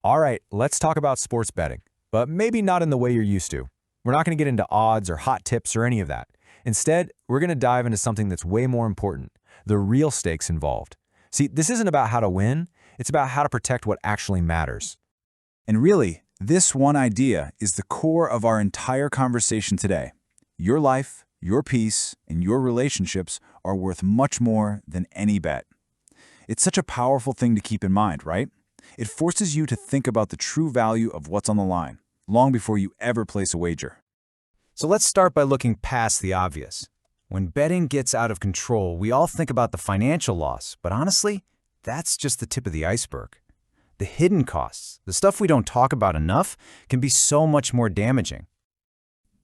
All right, let's talk about sports betting, but maybe not in the way you're used to. We're not going to get into odds or hot tips or any of that. Instead, we're going to dive into something that's way more important, the real stakes involved. See, this isn't about how to win, it's about how to protect what actually matters. And really, this one idea is the core of our entire conversation today. Your life, your peace, and your relationships are worth much more than any bet. It's such a powerful thing to keep in mind, right? It forces you to think about the true value of what's on the line, long before you ever place a wager. So let's start by looking past the obvious. When betting gets out of control, we all think about the financial loss, but honestly, that's just the tip of the iceberg. The hidden costs, the stuff we don't talk about enough, can be so much more damaging.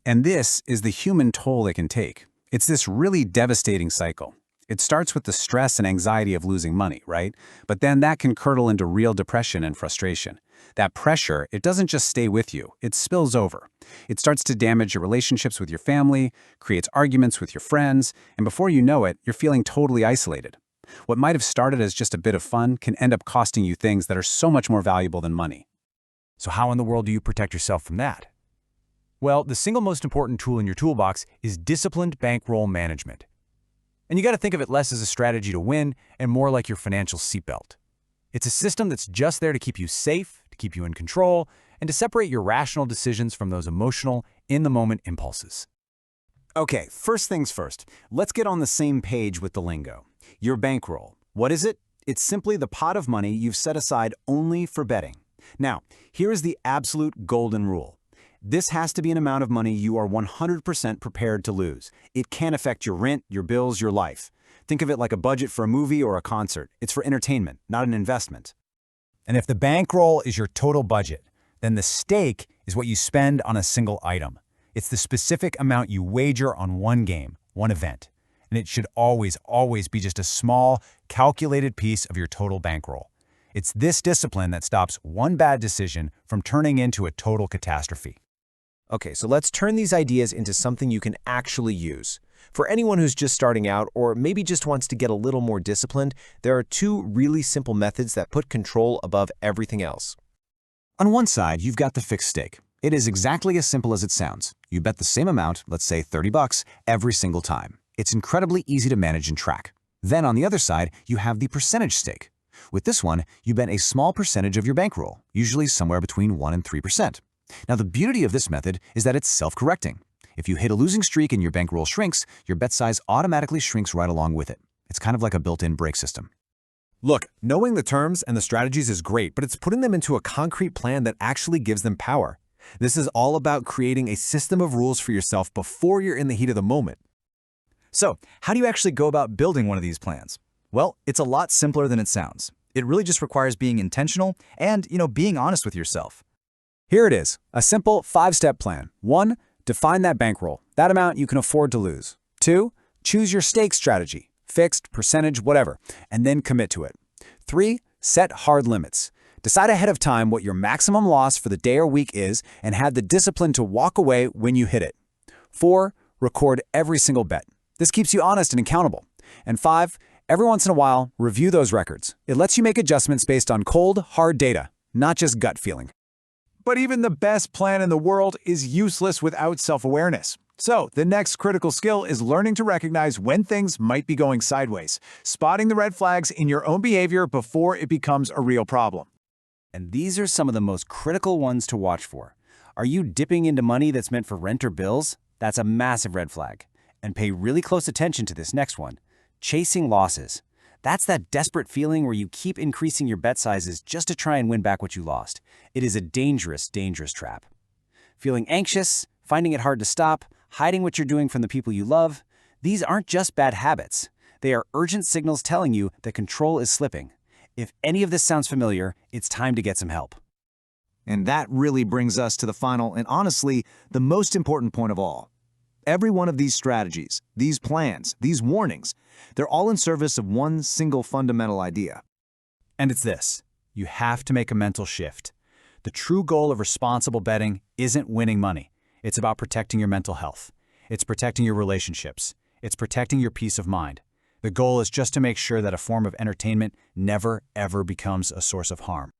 And this is the human toll it can take. It's this really devastating cycle. It starts with the stress and anxiety of losing money, right? But then that can curdle into real depression and frustration. That pressure, it doesn't just stay with you, it spills over. It starts to damage your relationships with your family, creates arguments with your friends, and before you know it, you're feeling totally isolated. What might have started as just a bit of fun can end up costing you things that are so much more valuable than money. So how in the world do you protect yourself from that? Well, the single most important tool in your toolbox is disciplined bankroll management. And you got to think of it less as a strategy to win and more like your financial seatbelt. It's a system that's just there to keep you safe, to keep you in control, and to separate your rational decisions from those emotional, in-the-moment impulses. Okay, first things first, let's get on the same page with the lingo. Your bankroll. What is it? It's simply the pot of money you've set aside only for betting. Now, here is the absolute golden rule. This has to be an amount of money you are 100% prepared to lose. It can't affect your rent, your bills, your life. Think of it like a budget for a movie or a concert. It's for entertainment, not an investment. And if the bankroll is your total budget, then the stake is what you spend on a single item. It's the specific amount you wager on one game, one event. And it should always be just a small, calculated piece of your total bankroll. It's this discipline that stops one bad decision from turning into a total catastrophe. Okay, so let's turn these ideas into something you can actually use. For anyone who's just starting out or maybe just wants to get a little more disciplined, there are two really simple methods that put control above everything else. On one side, you've got the fixed stake. It is exactly as simple as it sounds. You bet the same amount, let's say $30, every single time. It's incredibly easy to manage and track. Then on the other side, you have the percentage stake. With this one, you bet a small percentage of your bankroll, usually somewhere between 1% and 3%. Now, the beauty of this method is that it's self-correcting. If you hit a losing streak and your bankroll shrinks, your bet size automatically shrinks right along with it. It's kind of like a built-in brake system. Look, knowing the terms and the strategies is great, but it's putting them into a concrete plan that actually gives them power. This is all about creating a system of rules for yourself before you're in the heat of the moment. So, how do you actually go about building one of these plans? Well, it's a lot simpler than it sounds. It really just requires being intentional and, being honest with yourself. Here it is, a simple 5-step plan. 1. Define that bankroll, that amount you can afford to lose. 2. Choose your stake strategy, fixed, percentage, whatever, and then commit to it. 3. Set hard limits. Decide ahead of time what your maximum loss for the day or week is and have the discipline to walk away when you hit it. 4. Record every single bet. This keeps you honest and accountable. And 5. Every once in a while, review those records. It lets you make adjustments based on cold, hard data, not just gut feeling. But even the best plan in the world is useless without self-awareness. So, the next critical skill is learning to recognize when things might be going sideways, spotting the red flags in your own behavior before it becomes a real problem. And these are some of the most critical ones to watch for. Are you dipping into money that's meant for rent or bills? That's a massive red flag. And pay really close attention to this next one. Chasing losses. That's that desperate feeling where you keep increasing your bet sizes just to try and win back what you lost. It is a dangerous, dangerous trap. Feeling anxious, finding it hard to stop, hiding what you're doing from the people you love, these aren't just bad habits. They are urgent signals telling you that control is slipping. If any of this sounds familiar, it's time to get some help. And that really brings us to the final and honestly, the most important point of all. Every one of these strategies, these plans, these warnings, they're all in service of one single fundamental idea. And it's this: you have to make a mental shift. The true goal of responsible betting isn't winning money. It's about protecting your mental health. It's protecting your relationships. It's protecting your peace of mind. The goal is just to make sure that a form of entertainment never, ever becomes a source of harm.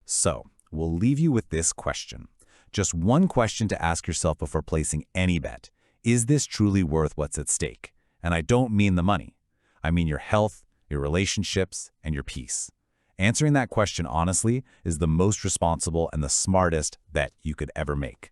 So, we'll leave you with this question. Just one question to ask yourself before placing any bet. Is this truly worth what's at stake? And I don't mean the money. I mean your health, your relationships, and your peace. Answering that question honestly is the most responsible and the smartest bet you could ever make.